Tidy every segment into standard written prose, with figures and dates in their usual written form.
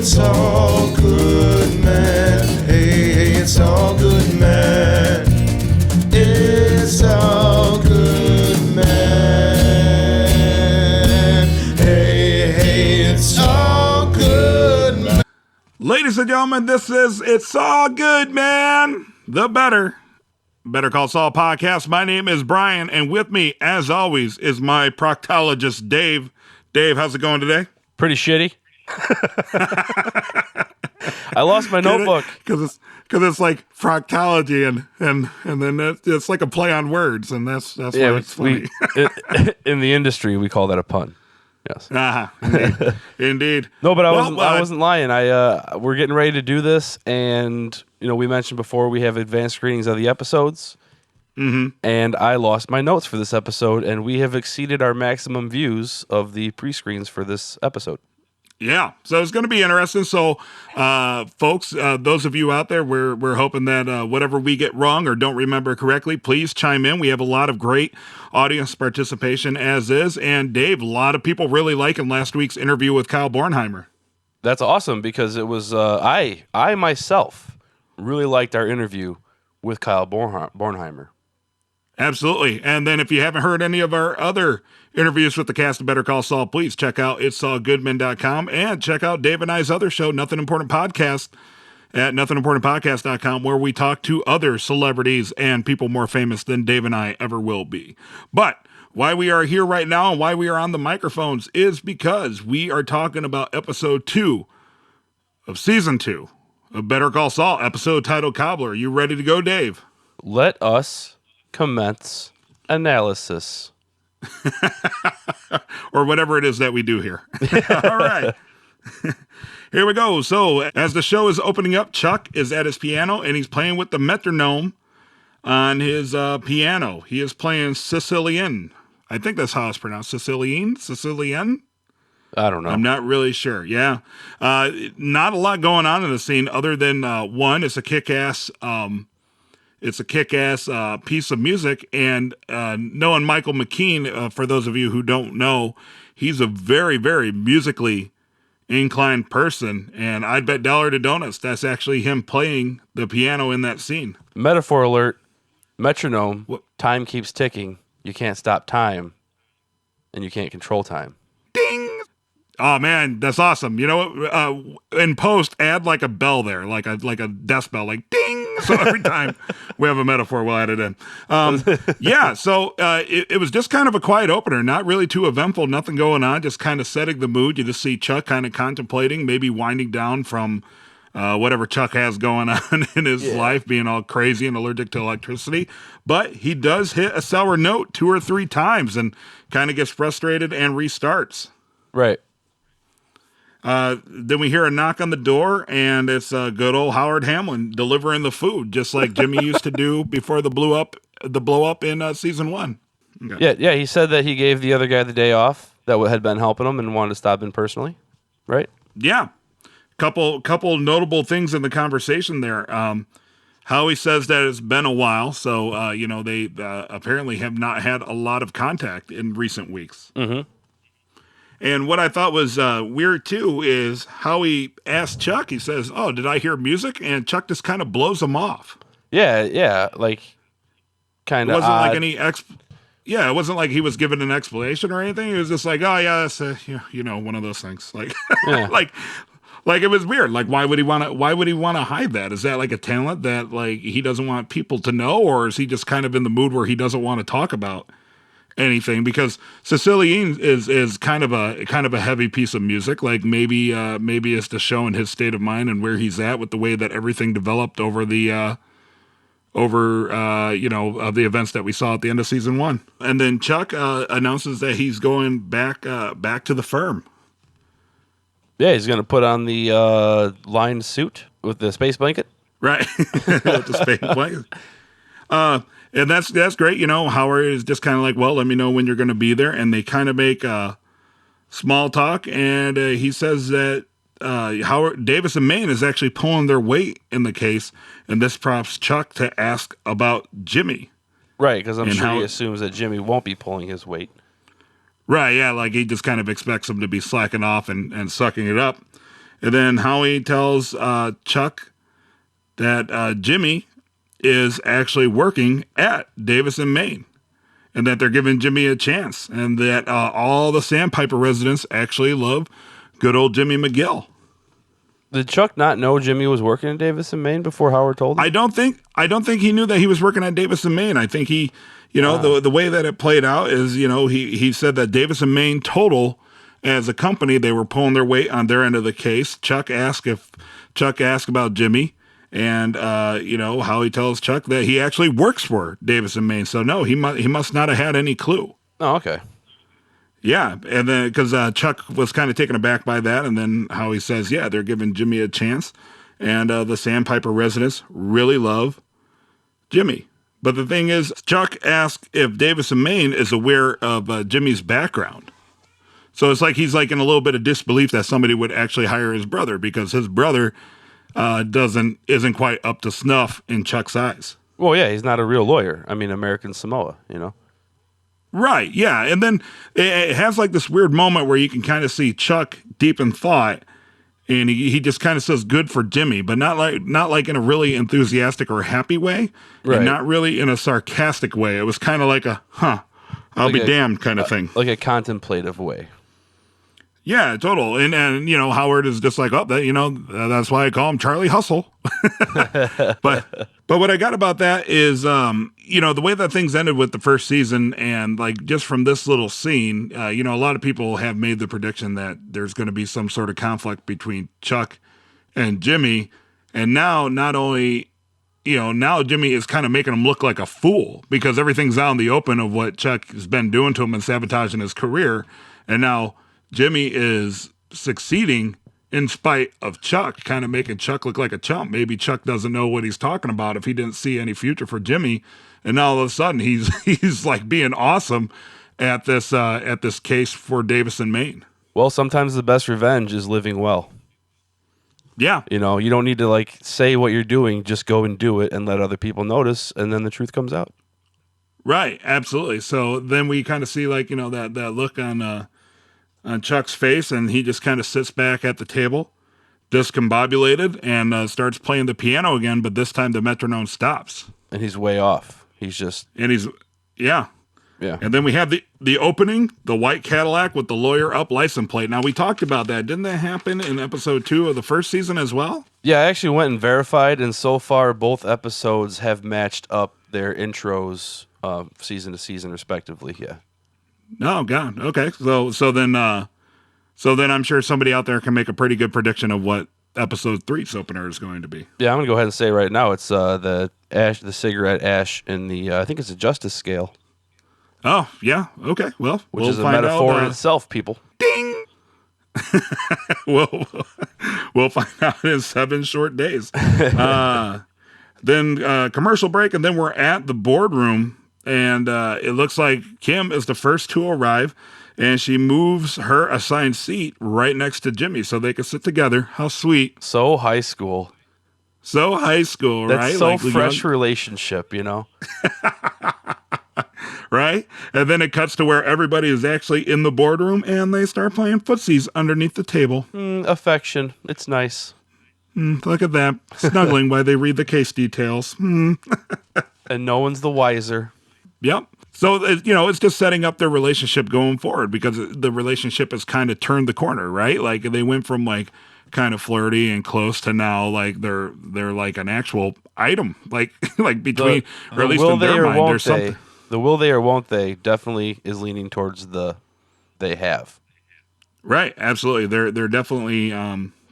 It's all good, man. Hey, it's all good, man. It's all good, man. Hey, it's all good, man. Ladies and gentlemen, this is It's All Good, Man, the Better Call Saul podcast. My name is Brian, and with me, as always, is my proctologist, Dave. Dave, how's it going today? Pretty shitty. I lost my notebook because it's like proctology and then it's like a play on words, and that's why it's funny. In the industry we call that a pun. Yes. Indeed. No, but I wasn't lying. We're getting ready to do this, and we mentioned before we have advanced screenings of the episodes. Mm-hmm. And I lost my notes for this episode, and we have exceeded our maximum views of the pre-screens for this episode. Yeah, so it's going to be interesting. So, folks, those of you out there, we're hoping that whatever we get wrong or don't remember correctly, please chime in. We have a lot of great audience participation as is. And Dave, a lot of people really liking last week's interview with Kyle Bornheimer. That's awesome, because it was I myself really liked our interview with Kyle Bornheimer. Absolutely. And then if you haven't heard any of our other interviews with the cast of Better Call Saul, please check out itsallgoodman.com and check out Dave and I's other show, Nothing Important Podcast, at nothingimportantpodcast.com, where we talk to other celebrities and people more famous than Dave and I ever will be. But why we are here right now and why we are on the microphones is because we are talking about episode 2 of season 2 of Better Call Saul, episode titled Cobbler. You ready to go, Dave? Let us commence analysis. Or whatever it is that we do here. All right. Here we go. So, as the show is opening up, Chuck is at his piano and he's playing with the metronome on his piano. He is playing Sicilian. I think that's how it's pronounced. Sicilian? I don't know. I'm not really sure. Yeah. Not a lot going on in the scene other than one, it's a kick-ass piece of music, and knowing Michael McKean, for those of you who don't know, he's a very, very musically inclined person, and I'd bet dollar to donuts that's actually him playing the piano in that scene. Metaphor alert, metronome, time keeps ticking, you can't stop time, and you can't control time. Ding! Oh man, that's awesome. You know what? In post, add like a bell there, like a decibel, like ding. So every time we have a metaphor, we'll add it in. Yeah. So it was just kind of a quiet opener, not really too eventful, nothing going on, just kind of setting the mood. You just see Chuck kind of contemplating, maybe winding down from whatever Chuck has going on in his life, being all crazy and allergic to electricity. But he does hit a sour note 2 or 3 times and kind of gets frustrated and restarts. Right. Then we hear a knock on the door, and it's good old Howard Hamlin delivering the food, just like Jimmy used to do before the blow up in season 1. Okay. Yeah. He said that he gave the other guy the day off that had been helping him and wanted to stop in personally, right? Yeah, couple notable things in the conversation there. Howie says that it's been a while, so they apparently have not had a lot of contact in recent weeks. Mm-hmm. And what I thought was weird, too, is how he asked Chuck. He says, "Oh, did I hear music?" And Chuck just kind of blows him off. Yeah, like kind of It wasn't odd. like any it wasn't like he was given an explanation or anything. He was just like, "Oh, yeah, that's one of those things." Like, Yeah. like it was weird. Like, why would he want to hide that? Is that like a talent that like he doesn't want people to know, or is he just kind of in the mood where he doesn't want to talk about anything? Because Sicilian is kind of a heavy piece of music. Like maybe it's just showing his state of mind and where he's at with the way that everything developed over the of the events that we saw at the end of season 1. And then Chuck announces that he's going back to the firm. Yeah, he's going to put on the lined suit with the space blanket. Right. With the space blanket. And that's great. Howard is just kind of like, well, let me know when you're going to be there. And they kind of make small talk. And he says that Howard Davis and Maine is actually pulling their weight in the case. And this prompts Chuck to ask about Jimmy. Right, because I'm And sure how- he assumes that Jimmy won't be pulling his weight. Right, yeah, like he just kind of expects him to be slacking off and sucking it up. And then Howie tells Chuck that Jimmy is actually working at Davis and Maine, and that they're giving Jimmy a chance, and that all the Sandpiper residents actually love good old Jimmy McGill. Did Chuck not know Jimmy was working in Davis and Maine before Howard told him? I don't think he knew that he was working at Davis and Maine. I think he, the way that it played out is, he said that Davis and Maine total as a company, they were pulling their weight on their end of the case. Chuck asked about Jimmy, and Howie tells Chuck that he actually works for Davis and Maine. So no, he must not have had any clue. Oh, okay. Yeah, and then because Chuck was kind of taken aback by that, and then Howie says, yeah, they're giving Jimmy a chance, and the Sandpiper residents really love Jimmy. But the thing is, Chuck asked if Davis and Maine is aware of Jimmy's background. So it's like he's like in a little bit of disbelief that somebody would actually hire his brother, because his brother isn't quite up to snuff in Chuck's eyes. Well, yeah, he's not a real lawyer. I mean, American Samoa, Right, yeah. And then it has like this weird moment where you can kind of see Chuck deep in thought, and he just kind of says good for Jimmy, but not like in a really enthusiastic or happy way, Right. and not really in a sarcastic way. It was kind of like a, I'll Like be a- damned kind of thing. like a contemplative way. Yeah, total. And Howard is just like, that's why I call him Charlie Hustle. But what I got about that is, the way that things ended with the first season, and like just from this little scene, a lot of people have made the prediction that there's going to be some sort of conflict between Chuck and Jimmy. And now not only, now Jimmy is kind of making him look like a fool, because everything's out in the open of what Chuck has been doing to him and sabotaging his career. And now Jimmy is succeeding in spite of Chuck, kind of making Chuck look like a chump. Maybe Chuck doesn't know what he's talking about if he didn't see any future for Jimmy. And now all of a sudden he's like being awesome at this case for Davis and Maine. Well, sometimes the best revenge is living well. Yeah. You don't need to like say what you're doing, just go and do it and let other people notice, and then the truth comes out. Right. Absolutely. So then we kind of see like, that look on Chuck's face, and he just kind of sits back at the table, discombobulated, and starts playing the piano again, but this time the metronome stops. And he's way off. And yeah. Yeah. And then we have the opening, the white Cadillac with the lawyer up license plate. Now, we talked about that. Didn't that happen in episode 2 of the first season as well? Yeah, I actually went and verified, and so far both episodes have matched up their intros season to season respectively. Yeah. Oh, God. Okay. So then I'm sure somebody out there can make a pretty good prediction of what episode 3's opener is going to be. Yeah, I'm going to go ahead and say right now it's the cigarette ash in the, I think it's a justice scale. Oh, yeah. Okay. Well, Which we'll is a find metaphor out, in itself, people. Ding! we'll find out in 7 short days. Then commercial break, and then we're at the boardroom, and it looks like Kim is the first to arrive, and she moves her assigned seat right next to Jimmy so they can sit together. How sweet. So high school. So high school, That's right? so Like, fresh relationship, right? And then it cuts to where everybody is actually in the boardroom, and they start playing footsies underneath the table. Affection. It's nice. Look at that. Snuggling while they read the case details. And no one's the wiser. Yep. So, it's just setting up their relationship going forward, because the relationship has kind of turned the corner, right? Like they went from like kind of flirty and close to now like they're like an actual item, like between, or at least in their mind, there's something. The will they or won't they definitely is leaning towards the they have. Right. Absolutely. They're definitely,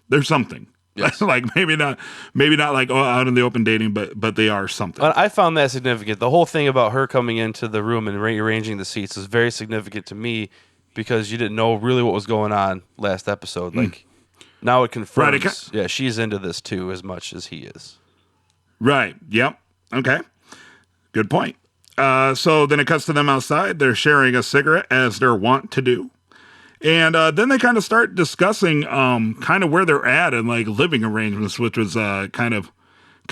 there's something. Yes. Like maybe not like out in the open dating, but they are something. I found that significant. The whole thing about her coming into the room and rearranging the seats is very significant to me, because you didn't know really what was going on last episode. Like now it confirms. Right, yeah, she's into this too as much as he is. Right. Yep. Okay. Good point. So then it cuts to them outside. They're sharing a cigarette, as they're wont to do. And then they kind of start discussing kind of where they're at and like living arrangements, which was kind of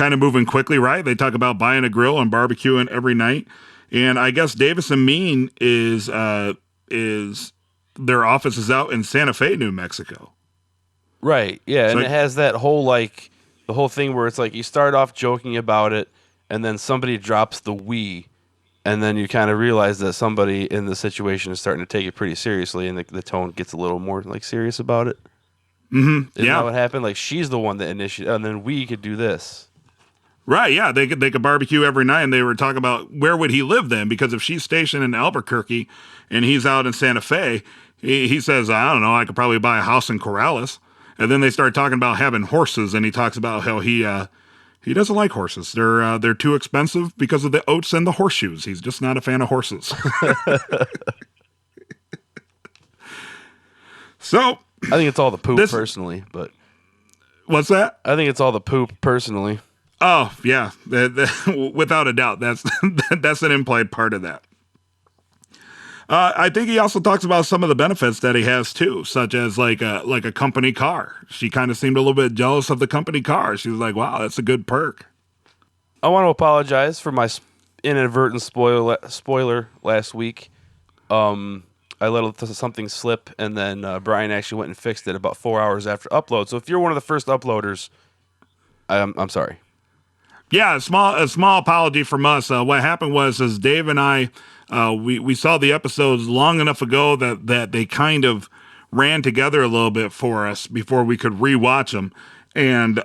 moving quickly, right? They talk about buying a grill and barbecuing every night. And I guess Davis and Mean is their office is out in Santa Fe, New Mexico. Right. Yeah, So and it has that whole the whole thing where it's like you start off joking about it, and then somebody drops the we, and then you kind of realize that somebody in the situation is starting to take it pretty seriously, and the tone gets a little more serious about it. Mm-hmm. Isn't Yeah. that what happened? Like she's the one that initiated, and then we could do this. Right, yeah, they could barbecue every night, and they were talking about where would he live then, because if she's stationed in Albuquerque and he's out in Santa Fe, he says, I don't know, I could probably buy a house in Corrales. And then they start talking about having horses, and he talks about how he doesn't like horses. They're too expensive because of the oats and the horseshoes. He's just not a fan of horses. So I think it's all the poop personally, but what's that? I think it's all the poop personally. Oh yeah, without a doubt, that's that's an implied part of that. I think he also talks about some of the benefits that he has too, such as like a company car. She kind of seemed a little bit jealous of the company car. She was like, "Wow, that's a good perk." I want to apologize for my inadvertent spoiler last week. I let something slip, and then Brian actually went and fixed it about 4 hours after upload. So if you're one of the first uploaders, I'm sorry. Yeah, a small apology from us. What happened was Dave and I, we saw the episodes long enough ago that they kind of ran together a little bit for us before we could rewatch them. And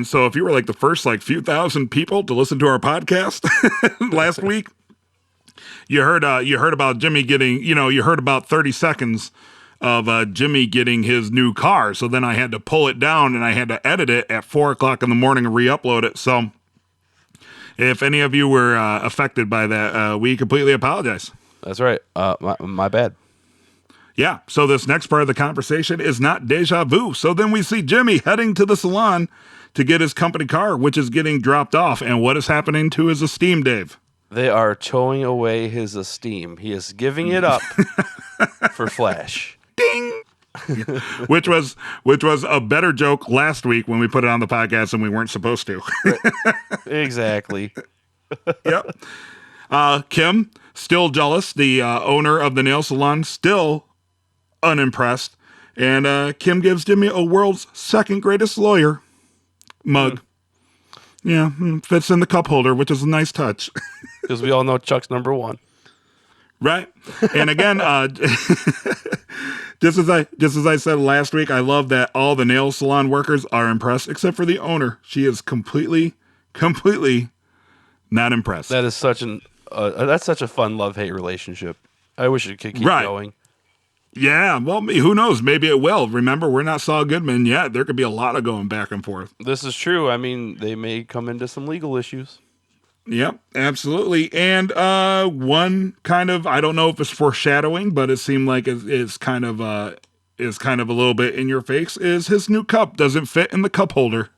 so if you were like the first few thousand people to listen to our podcast last week, you heard about Jimmy getting, you heard about 30 seconds of Jimmy getting his new car. So then I had to pull it down and I had to edit it at 4:00 in the morning and re-upload it. So if any of you were affected by that, we completely apologize. That's right. My bad. Yeah. So this next part of the conversation is not deja vu. So then we see Jimmy heading to the salon to get his company car, which is getting dropped off. And what is happening to his esteem, Dave? They are towing away his esteem. He is giving it up for Flash. Ding. which was a better joke last week when we put it on the podcast and we weren't supposed to. Exactly. Yep. Kim, still jealous. The owner of the nail salon, still unimpressed. And Kim gives Jimmy a world's second greatest lawyer mug. Yeah, fits in the cup holder, which is a nice touch. Because we all know Chuck's number one. Right. And again, just as I said last week, I love that all the nail salon workers are impressed, except for the owner. She is completely not impressed. That is such a fun love-hate relationship. I wish it could keep going. Yeah, well, who knows? Maybe it will. Remember, we're not Saul Goodman yet. There could be a lot of going back and forth. This is true. I mean, they may come into some legal issues. Yep, absolutely. And one kind of, I don't know if it's foreshadowing, but it seemed like it's kind of a little bit in your face, is his new cup doesn't fit in the cup holder.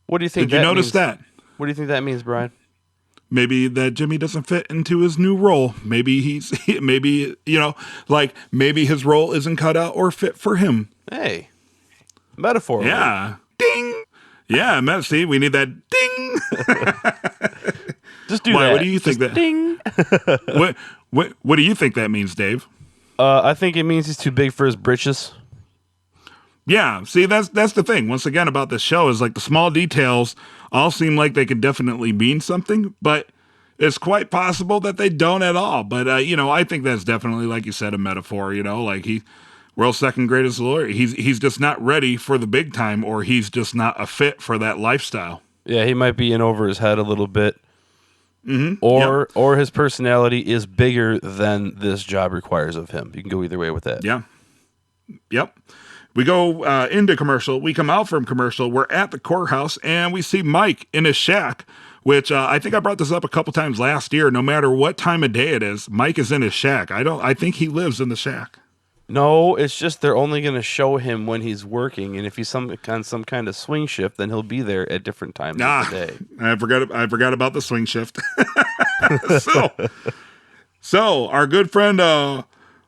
What do you think? Did you notice that? What do you think that means, Brian? Maybe that Jimmy doesn't fit into his new role. Maybe maybe his role isn't cut out or fit for him. Hey, metaphor. Yeah. Right? Ding. Yeah, see, we need that ding. Just do that. What do you think that? Ding. What do you think that means, Dave? I think it means he's too big for his britches. Yeah, see, that's the thing. Once again, about this show is like the small details all seem like they could definitely mean something, but it's quite possible that they don't at all. But I think that's definitely, like you said, a metaphor. Like world's second greatest lawyer. He's just not ready for the big time, or he's just not a fit for that lifestyle. Yeah, he might be in over his head a little bit. Mm-hmm. Or his personality is bigger than this job requires of him. You can go either way with that. Yeah. Yep. We go into commercial. We come out from commercial. We're at the courthouse, and we see Mike in his shack, which I think I brought this up a couple times last year. No matter what time of day it is, Mike is in his shack. I think he lives in the shack. No, it's just they're only going to show him when he's working, and if he's on some kind of swing shift, then he'll be there at different times of the day. I forgot about the swing shift. So our good friend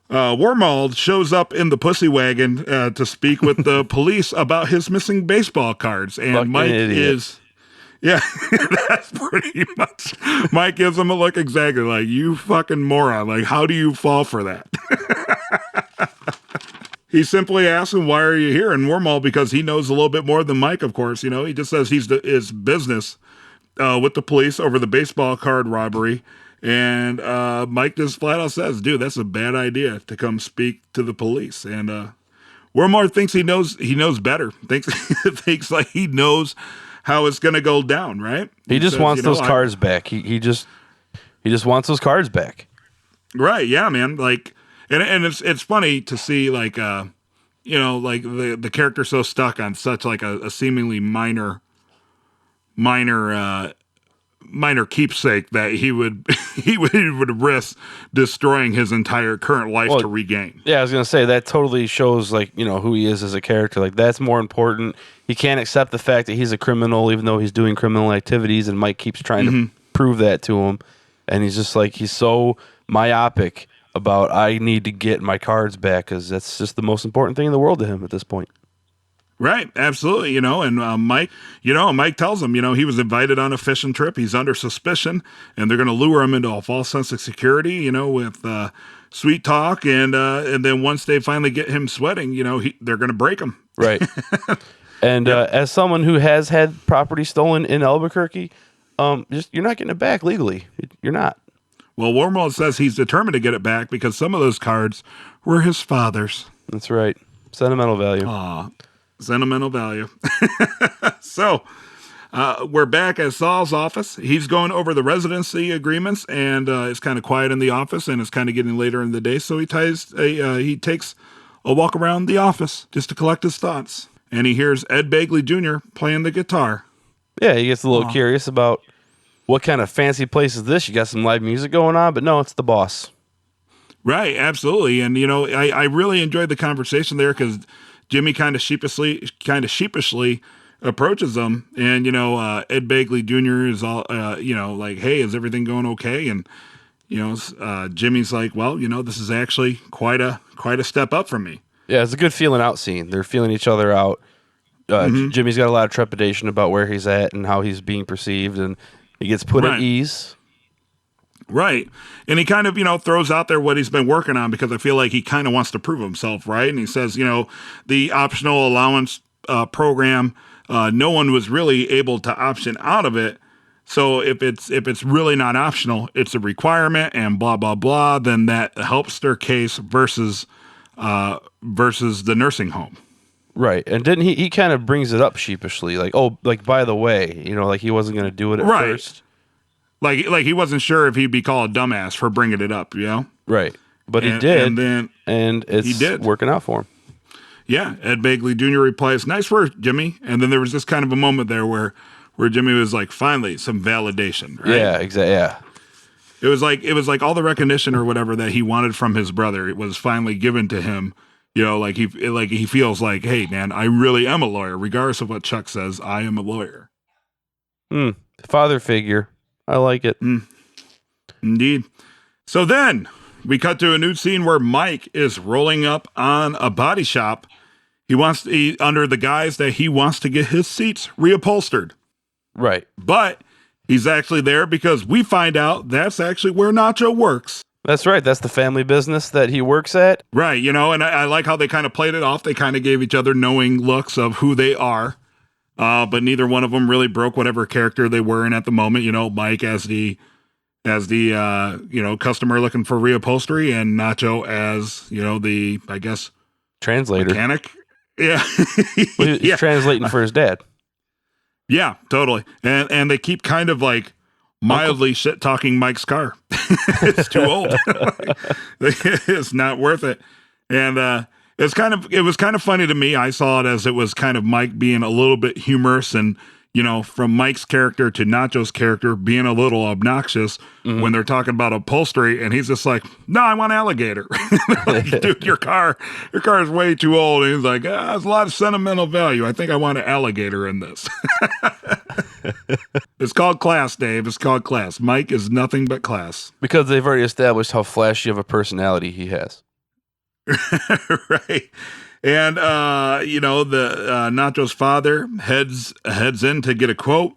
Wormald shows up in the pussy wagon to speak with the police about his missing baseball cards, and Fucking Mike idiot. Yeah, that's pretty much. Mike gives him a look exactly like, you fucking moron. Like, how do you fall for that? He simply asks him, why are you here? And Wormhole, because he knows a little bit more than Mike, of course. He just says his business with the police over the baseball card robbery. And Mike just flat out says, dude, that's a bad idea to come speak to the police. And Wormhole thinks he knows better. Thinks like he knows how it's going to go down, right? He just wants those cards back. He just wants those cards back. Right, yeah, man. Like, and it's funny to see like like the character so stuck on such like a seemingly minor keepsake that he would risk destroying his entire current life to regain. Yeah, I was gonna say that totally shows like who he is as a character. Like that's more important. He can't accept the fact that he's a criminal, even though he's doing criminal activities, and Mike keeps trying to prove that to him. And he's just like he's so myopic about I need to get my cards back because that's just the most important thing in the world to him at this point. Right, absolutely, and Mike tells him, he was invited on a fishing trip. He's under suspicion, and they're going to lure him into a false sense of security, with sweet talk, and then once they finally get him sweating, they're going to break him. Right. And as someone who has had property stolen in Albuquerque, you're not getting it back legally. You're not. Well, Wormhole says he's determined to get it back because some of those cards were his father's. That's right. Sentimental value. Aw. Sentimental value. So, we're back at Saul's office. He's going over the residency agreements, and it's kind of quiet in the office, and it's kind of getting later in the day. So he takes a walk around the office just to collect his thoughts, and he hears Ed Begley Jr. playing the guitar. Yeah, he gets a little curious about what kind of fancy place is this. You got some live music going on, but no, it's the boss. Right, absolutely, and I really enjoyed the conversation there because Jimmy kind of sheepishly approaches him, and Ed Begley Jr. is all like, hey, is everything going okay? And Jimmy's like, well, this is actually quite a step up from me. Yeah, it's a good feeling out scene. They're feeling each other out. Jimmy's got a lot of trepidation about where he's at and how he's being perceived, and he gets put at ease. Right. And he kind of, throws out there what he's been working on because I feel like he kind of wants to prove himself, right? And he says, the optional allowance program, no one was really able to option out of it. So if it's really not optional, it's a requirement and blah, blah, blah, then that helps their case versus the nursing home. Right. And didn't he kind of brings it up sheepishly, like, oh, like, by the way, like he wasn't going to do it at first. Like he wasn't sure if he'd be called a dumbass for bringing it up, Right. But he did, and it's working out for him. Yeah. Ed Begley Jr. replies, nice work, Jimmy. And then there was this kind of a moment there where Jimmy was like, finally, some validation, right? Yeah, exactly, yeah. It was like all the recognition or whatever that he wanted from his brother, it was finally given to him. Like he feels like, hey, man, I really am a lawyer. Regardless of what Chuck says, I am a lawyer. Father figure. I like it. Indeed. So then we cut to a new scene where Mike is rolling up on a body shop. He under the guise that he wants to get his seats reupholstered. Right. But he's actually there because we find out that's actually where Nacho works. That's right. That's the family business that he works at. Right. And I like how they kind of played it off. They kind of gave each other knowing looks of who they are. But neither one of them really broke whatever character they were in at the moment. Mike as the customer looking for reupholstery, and Nacho as the, I guess, translator, mechanic. Yeah, he's translating for his dad. Yeah, totally. And they keep kind of like mildly shit talking Mike's car. It's too old. It's not worth it. And it was kind of funny to me. I saw it as it was kind of Mike being a little bit humorous and, from Mike's character to Nacho's character being a little obnoxious when they're talking about upholstery. And he's just like, no, I want alligator. Like, dude, your car is way too old. And he's like, there's a lot of sentimental value. I think I want an alligator in this. It's called class, Dave. It's called class. Mike is nothing but class. Because they've already established how flashy of a personality he has. Right. And, the Nacho's father heads in to get a quote.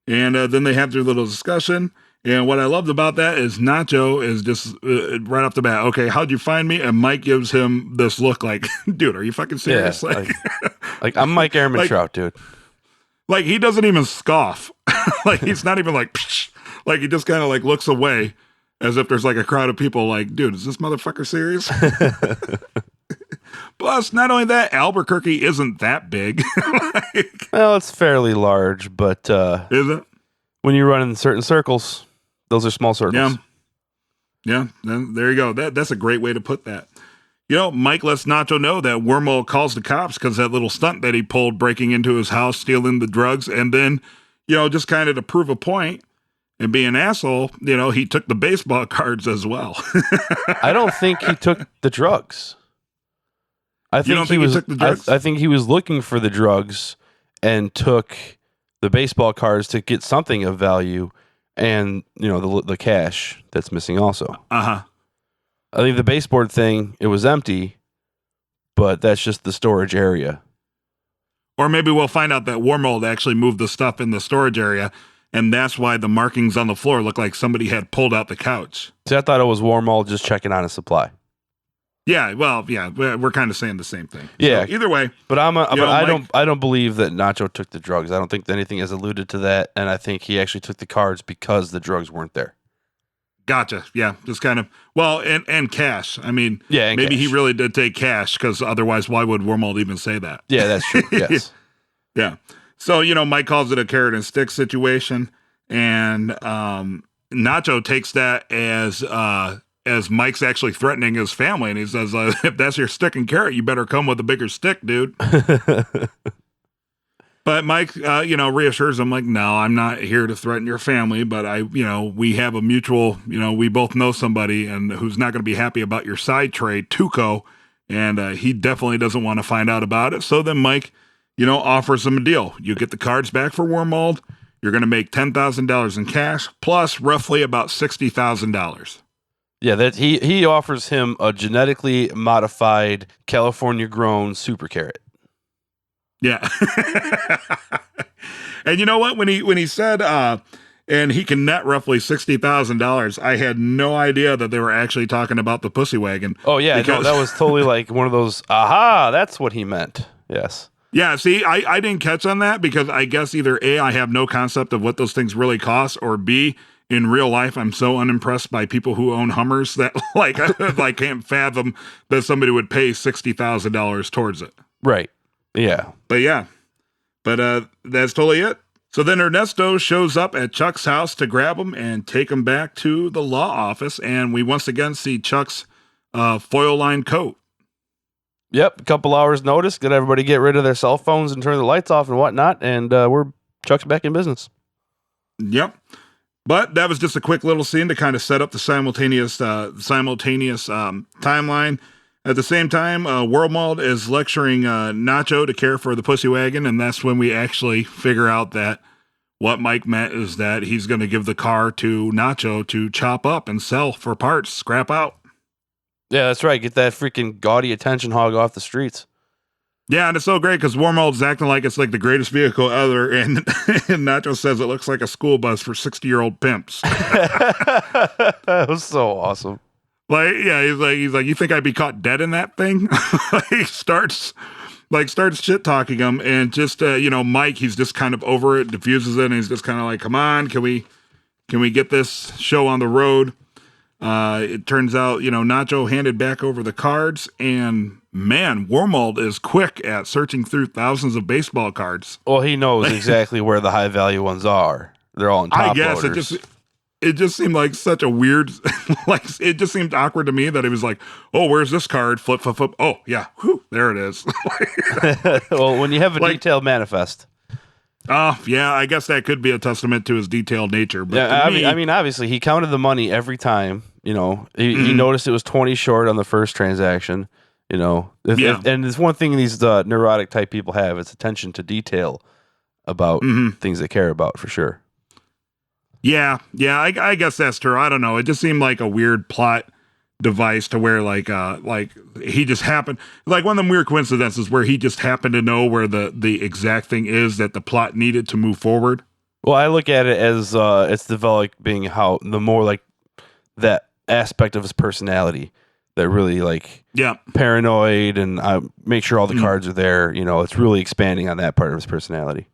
And then they have their little discussion. And what I loved about that is Nacho is just right off the bat, okay, how'd you find me? And Mike gives him this look like, dude, are you fucking serious? Yeah, like I'm Mike Ehrmantraut, dude. Like he doesn't even scoff. Like he's not even like, psh. Like he just kind of like looks away as if there's like a crowd of people like, dude, is this motherfucker serious? Plus, not only that, Albuquerque isn't that big. Like, Well, it's fairly large, but is it? when you run in certain circles, those are small circles. Yeah. Then there you go. That's a great way to put that. You know, Mike lets Nacho know that Wormhole calls the cops because that little stunt that he pulled breaking into his house, stealing the drugs, and then, you know, just kind of to prove a point and be an asshole, you know, he took the baseball cards as well. I don't think he took the drugs. I think he took the drugs? I think he was looking for the drugs and took the baseball cards to get something of value, and you know the cash that's missing also. Uh-huh. I think the baseboard thing, it was empty, but that's just the storage area. Or maybe we'll find out that Wormhole actually moved the stuff in the storage area, and that's why the markings on the floor look like somebody had pulled out the couch. See, I thought it was Warmall just checking on his supply. Yeah, well, yeah, we're kind of saying the same thing. Yeah. So either way, But Mike- I don't believe that Nacho took the drugs. I don't think that anything has alluded to that, and I think he actually took the cards because the drugs weren't there. gotcha. Yeah, just kind of and cash. I mean, Yeah, and maybe cash. he really did take cash because otherwise, why would Wormald even say that? Yeah, that's true. Yes. Yeah. So, you know, Mike calls it a carrot and stick situation. And Nacho takes that as Mike's actually threatening his family. And he says, if that's your stick and carrot, you better come with a bigger stick, dude. But Mike, reassures him like, no, I'm not here to threaten your family, but we have a mutual, we both know somebody and who's not going to be happy about your side trade, Tuco. And he definitely doesn't want to find out about it. So then Mike, offers him a deal. You get the cards back for Wormald. You're going to make $10,000 in cash plus roughly about $60,000. Yeah, that he offers him a genetically modified California grown super carrot. Yeah. And you know what? When he said and he can net roughly $60,000, I had no idea that they were actually talking about the pussy wagon. Oh yeah, because that was totally like one of those aha, that's what he meant. Yes. Yeah, see, I didn't catch on that because I guess either A, I have no concept of what those things really cost, or B, in real life, I'm so unimpressed by people who own Hummers that I can't fathom that somebody would pay $60,000 towards it. Right. Yeah. But that's totally it. So then Ernesto shows up at Chuck's house to grab him and take him back to the law office, and we once again see Chuck's foil lined coat. Yep, a couple hours notice, get everybody get rid of their cell phones and turn the lights off and whatnot, and Chuck's back in business. Yep. But that was just a quick little scene to kind of set up the simultaneous timeline. At the same time, Wormald is lecturing Nacho to care for the pussy wagon, and that's when we actually figure out that what Mike meant is that he's going to give the car to Nacho to chop up and sell for parts, scrap out. Yeah, that's right. Get that freaking gaudy attention hog off the streets. Yeah, and it's so great because Wormald's acting like it's like the greatest vehicle ever, and Nacho says it looks like a school bus for 60-year-old pimps. That was so awesome. He's like, you think I'd be caught dead in that thing? He starts shit talking him, and just Mike, he's just kind of over it, diffuses it, and he's just kind of like, come on, can we get this show on the road? It turns out, Nacho handed back over the cards, and man, Wormald is quick at searching through thousands of baseball cards. Well, he knows exactly where the high value ones are. They're all in top I guess loaders. it just seemed like such a weird, it just seemed awkward to me that he was like, oh, where's this card? Flip. Oh yeah, whew, there it is. Well, when you have a detailed manifest. Yeah, I guess that could be a testament to his detailed nature. But Yeah, I mean, obviously, he counted the money every time. He noticed it was 20 short on the first transaction. And there's one thing these neurotic type people have: it's attention to detail about things they care about, for sure. Yeah, I guess that's true. I don't know. It just seemed like a weird plot device to where like he just happened, like one of them weird coincidences where he just happened to know where the exact thing is that the plot needed to move forward. Well, I look at it as it's developing how the more like that aspect of his personality that really like Yeah. paranoid and make sure all the cards are there. You know, it's really expanding on that part of his personality.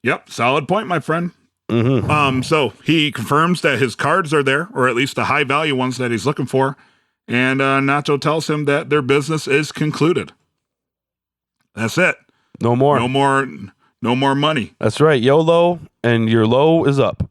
Yep. Solid point, my friend. Mm-hmm. So he confirms that his cards are there, or at least the high value ones that he's looking for. And Nacho tells him that their business is concluded. That's it. No more. No more money. That's right. YOLO, and your low is up.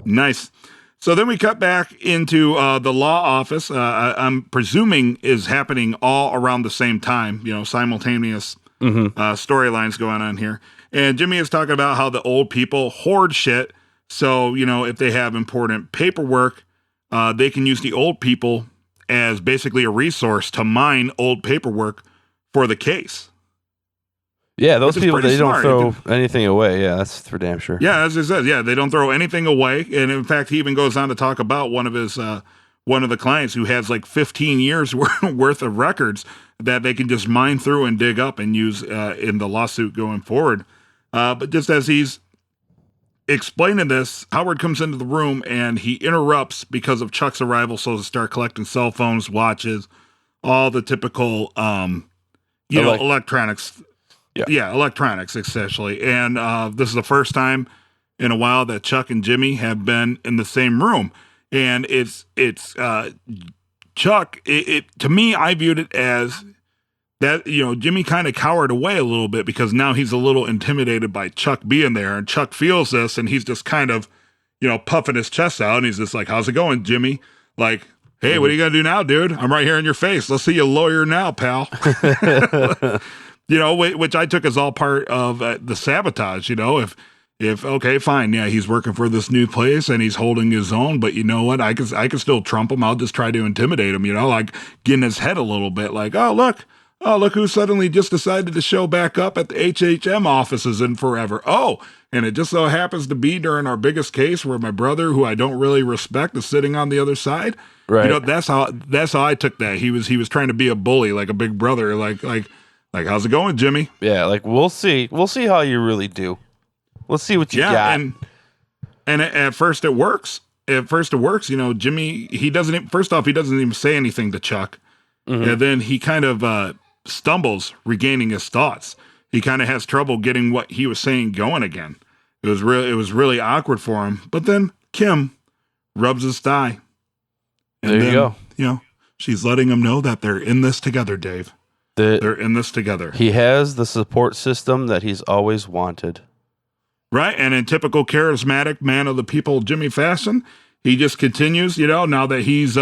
Nice. So then we cut back into the law office. I'm presuming is happening all around the same time, simultaneous storylines going on here. And Jimmy is talking about how the old people hoard shit. So, if they have important paperwork, they can use the old people as basically a resource to mine old paperwork for the case. Yeah, those people, they smart. don't throw anything away. Yeah, that's for damn sure. Yeah, as it says, they don't throw anything away. And in fact, he even goes on to talk about one of the clients who has like 15 years worth of records that they can just mine through and dig up and use in the lawsuit going forward. But just as he's explaining this, Howard comes into the room and he interrupts because of Chuck's arrival. So to start collecting cell phones, watches, all the typical, electronics. Yeah, electronics, essentially. And this is the first time in a while that Chuck and Jimmy have been in the same room. And it's Chuck, to me, I viewed it as that, Jimmy kind of cowered away a little bit because now he's a little intimidated by Chuck being there. And Chuck feels this and he's just kind of, puffing his chest out. And he's just like, how's it going, Jimmy? Like, hey, what are you going to do now, dude? I'm right here in your face. Let's see you lawyer now, pal. Which I took as all part of the sabotage, if okay, fine. Yeah, he's working for this new place and he's holding his own, but you know what? I can still trump him. I'll just try to intimidate him, like get in his head a little bit like, oh, look who suddenly just decided to show back up at the HHM offices in forever. Oh, and it just so happens to be during our biggest case where my brother, who I don't really respect, is sitting on the other side. Right. That's how I took that. He was trying to be a bully, like a big brother, like, how's it going, Jimmy? Yeah, like we'll see how you really do. Let's see what you got. And at first it works. Jimmy, he doesn't even say anything to Chuck. Mm-hmm. And then he kind of stumbles regaining his thoughts. He kind of has trouble getting what he was saying going again. It was really awkward for him. But then Kim rubs his thigh. And there you go. She's letting him know that they're in this together, Dave. They're in this together. He has the support system that he's always wanted. Right, and in typical charismatic man of the people Jimmy fashion, he just continues, now that he's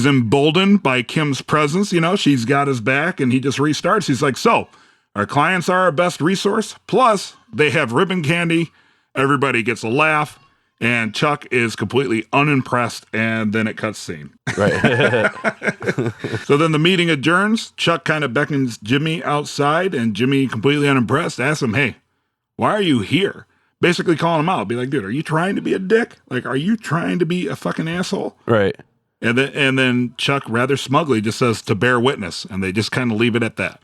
emboldened by Kim's presence, she's got his back, and he just restarts. He's like, so, our clients are our best resource, plus they have ribbon candy, everybody gets a laugh, and Chuck is completely unimpressed, and then it cuts scene. Right. So then the meeting adjourns. Chuck kind of beckons Jimmy outside, and Jimmy, completely unimpressed, asks him, hey, why are you here? Basically calling him out. Be like, dude, are you trying to be a dick? Like, are you trying to be a fucking asshole? Right. And then Chuck rather smugly just says to bear witness, and they just kind of leave it at that.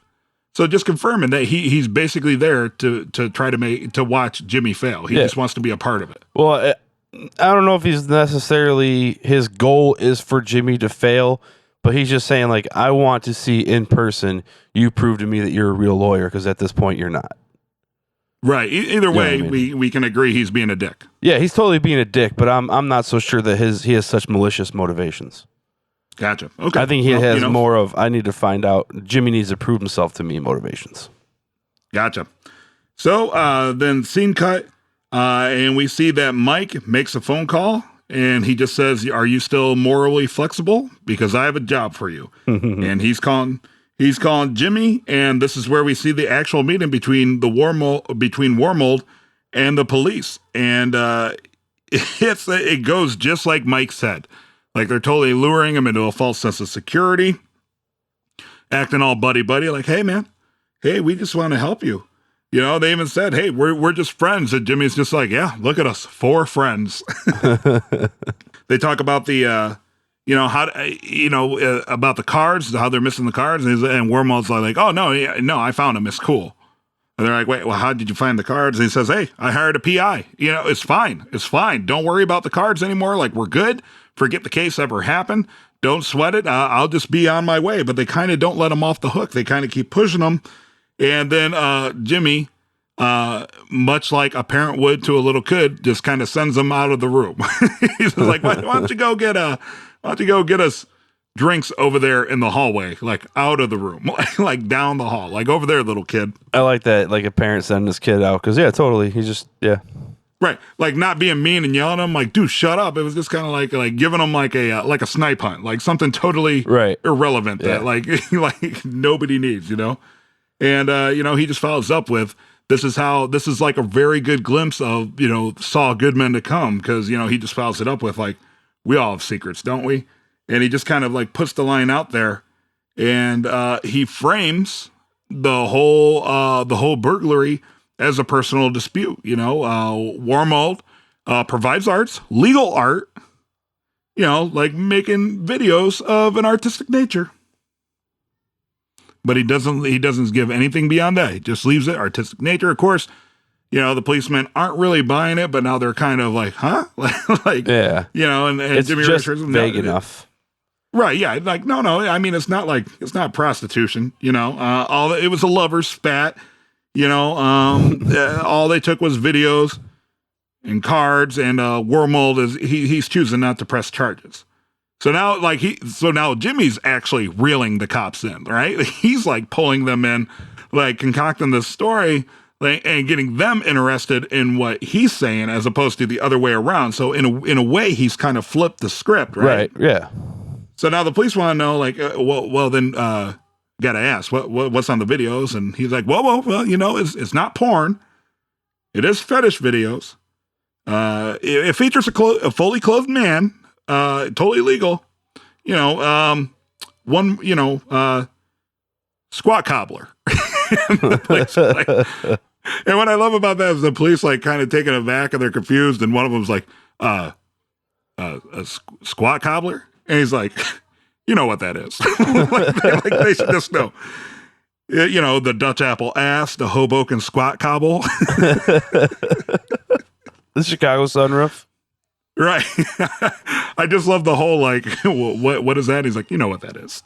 So just confirming that he's basically there to try to watch Jimmy fail. He just wants to be a part of it. Well, I don't know if he's necessarily, his goal is for Jimmy to fail, but he's just saying, like, I want to see in person you prove to me that you're a real lawyer, because at this point you're not. Right. Either way, we can agree he's being a dick. Yeah, he's totally being a dick, but I'm not so sure that he has such malicious motivations. Gotcha. Okay. I think he has more of, I need to find out, Jimmy needs to prove himself to me motivations. Gotcha. So then scene cut, and we see that Mike makes a phone call, and he just says, are you still morally flexible? Because I have a job for you. And he's calling Jimmy, and this is where we see the actual meeting between Warmold and the police. And it goes just like Mike said. Like, they're totally luring him into a false sense of security, acting all buddy-buddy, like, hey, man, hey, we just want to help you. They even said, hey, we're just friends. And Jimmy's just like, yeah, look at us, 4 friends. They talk about the, about the cards, how they're missing the cards. And Wormhold's like, oh, no, I found them. It's cool. And they're like, wait, well, how did you find the cards? And he says, hey, I hired a PI. You know, it's fine. It's fine. Don't worry about the cards anymore. Like, we're good. Forget the case ever happened. Don't sweat it. I'll just be on my way. But they kind of don't let him off the hook. They kind of keep pushing him. And then Jimmy, much like a parent would to a little kid, just kind of sends him out of the room. He's like, why don't you go get us drinks over there in the hallway, like out of the room, like down the hall, like over there, little kid. I like that, like a parent sending his kid out, because yeah, totally. He's just right, like not being mean and yelling at him, like, dude, shut up. It was just kind of like giving him like a snipe hunt, like something totally irrelevant that like nobody needs, you know. And you know, he just follows up with, this is like a very good glimpse of, you know, Saul Goodman to come, because, you know, he just follows it up with like, we all have secrets, don't we? And he just kind of like puts the line out there, and he frames the whole burglary as a personal dispute. You know, Wormold provides legal art, you know, like making videos of an artistic nature. But he doesn't give anything beyond that. He just leaves it artistic nature. Of course, you know, the policemen aren't really buying it, but now they're kind of like, huh? like, yeah, you know, and it's Jimmy just Richards, vague enough. Right, yeah, like, no, I mean, it's not prostitution, you know, it was a lover's spat, you know, all they took was videos and cards, and Wormold he's choosing not to press charges. So now Jimmy's actually reeling the cops in, right? He's like pulling them in, like concocting this story, like, and getting them interested in what he's saying as opposed to the other way around. So in a way, he's kind of flipped the script, right? Right, yeah. So now the police want to know, like, well, then, gotta ask, what's on the videos? And he's like, well, you know, it's not porn. It is fetish videos. It features a fully clothed man, totally legal. You know, one, you know, squat cobbler. And what I love about that is the police like kind of taken aback and they're confused, and one of them's like, a squat cobbler. And he's like, you know what that is. like they should just know. You know, the Dutch apple ass, the Hoboken squat cobble. The Chicago sunroof. Right. I just love the whole, like, what is that? He's like, you know what that is.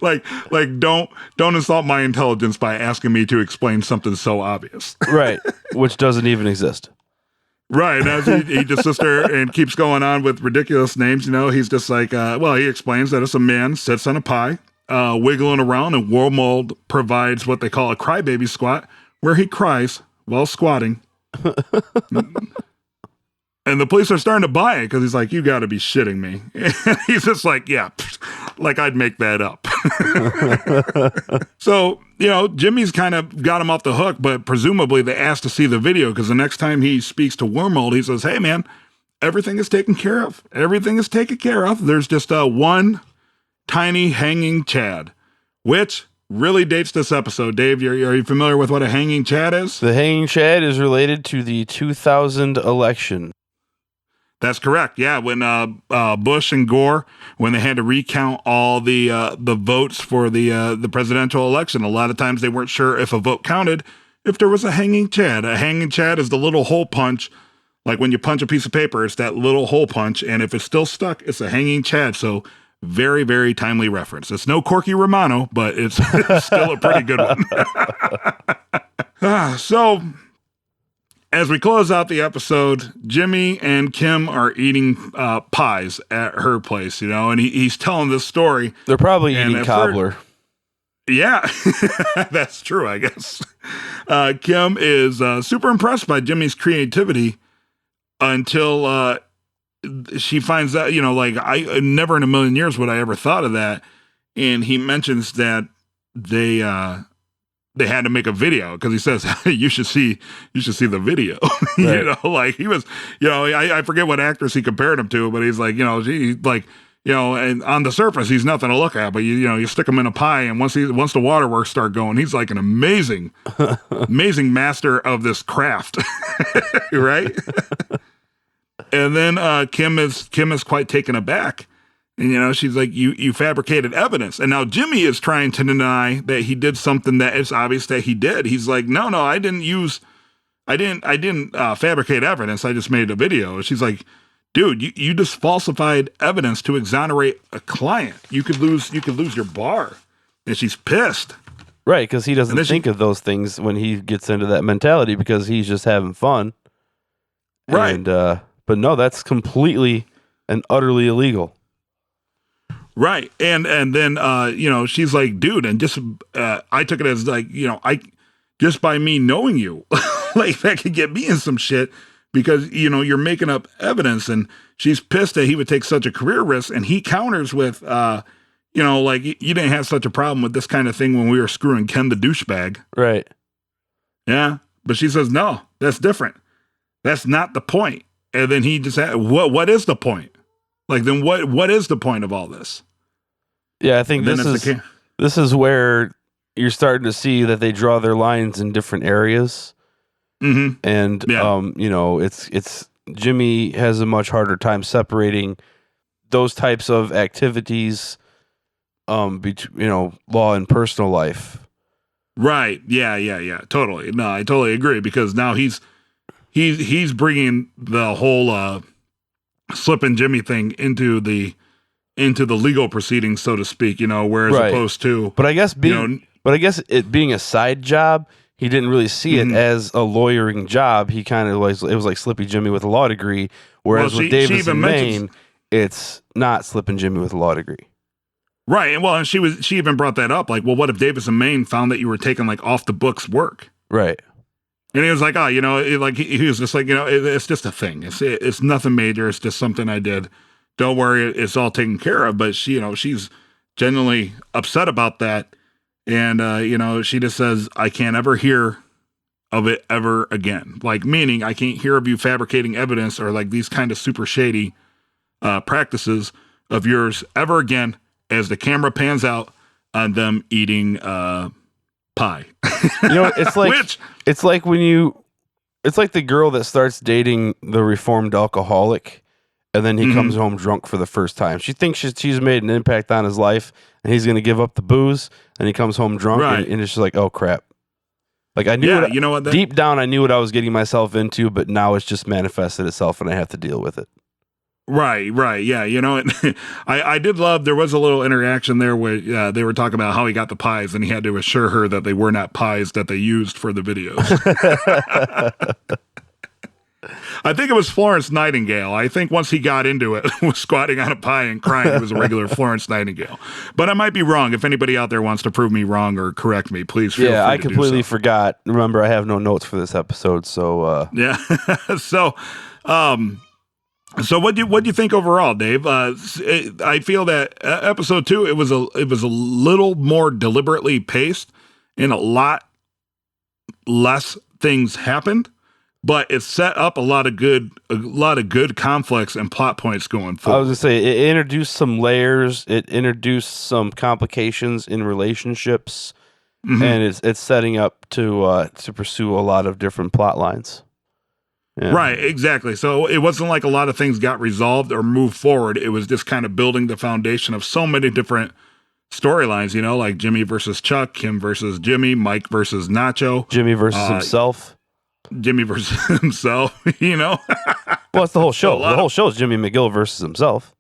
like don't insult my intelligence by asking me to explain something so obvious. Right. Which doesn't even exist. Right, as he just sits there and keeps going on with ridiculous names, you know, he's just like, he explains that it's a man sits on a pie, wiggling around, and Wormold provides what they call a crybaby squat, where he cries while squatting. And the police are starting to buy it because he's like, you got to be shitting me. And he's just like, yeah, like I'd make that up. So, you know, Jimmy's kind of got him off the hook, but presumably they asked to see the video because the next time he speaks to Wormold, he says, hey, man, everything is taken care of. Everything is taken care of. There's just one tiny hanging Chad, which really dates this episode. Dave, are you familiar with what a hanging Chad is? The hanging Chad is related to the 2000 election. That's correct. Yeah, when Bush and Gore, when they had to recount all the votes for the presidential election, a lot of times they weren't sure if a vote counted if there was a hanging Chad. A hanging Chad is the little hole punch, like when you punch a piece of paper, it's that little hole punch, and if it's still stuck, it's a hanging Chad. So very, very timely reference. It's no Corky Romano, but it's still a pretty good one. So, as we close out the episode, Jimmy and Kim are eating pies at her place, you know, and he's telling this story. They're probably eating cobbler. Yeah, that's true, I guess. Kim is super impressed by Jimmy's creativity until she finds out, you know, like, I never in a million years would I ever thought of that. And he mentions that they had to make a video because he says, you should see the video. Right. You know, like he was, you know, I forget what actress he compared him to, but he's like, you know, you know, and on the surface, he's nothing to look at, but you know, you stick him in a pie, and once the waterworks start going, he's like an amazing master of this craft. Right. And then Kim is quite taken aback And, she's like, you fabricated evidence. And now Jimmy is trying to deny that he did something that is obvious that he did. He's like, no, I didn't fabricate evidence. I just made a video. She's like, dude, you just falsified evidence to exonerate a client. You could lose your bar. And she's pissed. Right, because he doesn't think of those things when he gets into that mentality because he's just having fun. Right. And, but no, that's completely and utterly illegal. Right. And then, she's like, dude, and just, I took it as like, just by me knowing you, like that could get me in some shit because, you're making up evidence. And she's pissed that he would take such a career risk. And he counters with, like you didn't have such a problem with this kind of thing when we were screwing Ken the douchebag. Right. Yeah. But she says, no, that's different. That's not the point. And then he just had, what is the point? Like, then what is the point of all this? Yeah, I think this is where you're starting to see that they draw their lines in different areas. Mm-hmm. And, it's Jimmy has a much harder time separating those types of activities, between, law and personal life. Right. Yeah. Totally. No, I totally agree because now he's bringing the whole, slipping Jimmy thing into the legal proceedings, so to speak, whereas opposed to, but I guess it being a side job, he didn't really see it as a lawyering job. He kind of it was like Slippy Jimmy with a law degree. Whereas with Davis and Maine, it's not Slipping Jimmy with a law degree. Right. And she even brought that up. Like, well, what if Davis and Maine found that you were taking like off the books work? Right. And he was like, he was just like, it's just a thing. It's nothing major. It's just something I did. Don't worry. It's all taken care of. But she's genuinely upset about that. And, she just says, I can't ever hear of it ever again. Like, meaning I can't hear of you fabricating evidence or like these kind of super shady practices of yours ever again as the camera pans out on them eating pie. It's like it's like the girl that starts dating the reformed alcoholic and then he comes home drunk for the first time. She thinks she's made an impact on his life and he's going to give up the booze and he comes home drunk and it's just like, oh crap. Like I knew deep down I knew what I was getting myself into, but now it's just manifested itself and I have to deal with it. Right. Yeah. I did love, there was a little interaction there where they were talking about how he got the pies and he had to assure her that they were not pies that they used for the videos. I think it was Florence Nightingale. I think once he got into it, was squatting on a pie and crying, it was a regular Florence Nightingale. But I might be wrong. If anybody out there wants to prove me wrong or correct me, please feel free to do so. Yeah, I completely forgot. Remember, I have no notes for this episode, so... Yeah. So what do you think overall, Dave? I feel that episode 2, it was a little more deliberately paced and a lot less things happened, but it set up a lot of good conflicts and plot points going forward. I was gonna say it introduced some layers, it introduced some complications in relationships, and it's setting up to pursue a lot of different plot lines. Yeah. Right, exactly. So it wasn't like a lot of things got resolved or moved forward. It was just kind of building the foundation of so many different storylines, like Jimmy versus Chuck, Kim versus Jimmy, Mike versus Nacho. Jimmy versus himself. Jimmy versus himself, Well, it's the whole show. The whole show is Jimmy McGill versus himself.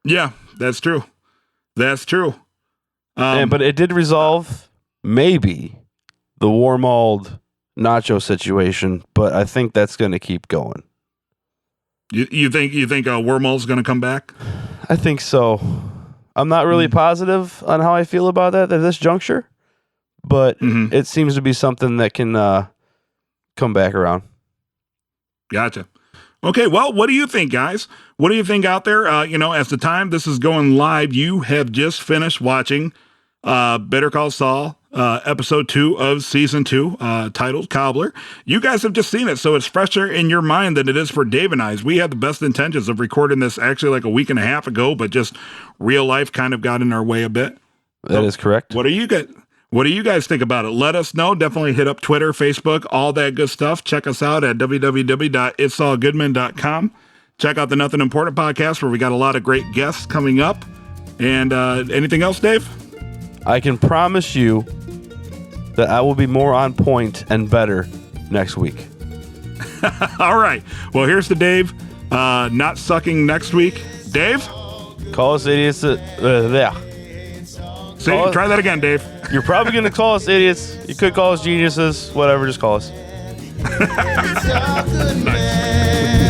Yeah, that's true. But it did resolve maybe the Warmauld Nacho situation, but I think that's going to keep going. You think Wormhole's going to come back? I think so. I'm not really positive on how I feel about that at this juncture, but it seems to be something that can come back around. Gotcha. Okay, well, what do you think, guys? What do you think out there? As the time this is going live, you have just finished watching Better Call Saul, episode 2 of season 2, titled Cobbler. You guys have just seen it, so it's fresher in your mind than it is for Dave and I. We had the best intentions of recording this actually like a week and a half ago, but just real life kind of got in our way a bit. That is correct. What do you guys think about it? Let us know. Definitely hit up Twitter, Facebook, all that good stuff. Check us out at www.itsallgoodman.com. Check out the Nothing Important podcast where we got a lot of great guests coming up. And anything else, Dave? I can promise you that I will be more on point and better next week. All right. Well, here's to Dave. Not sucking next week. Dave? Call us idiots. There. Try that again, Dave. You're probably going to call us idiots. You could call us geniuses. Whatever, just call us. It's all good, man.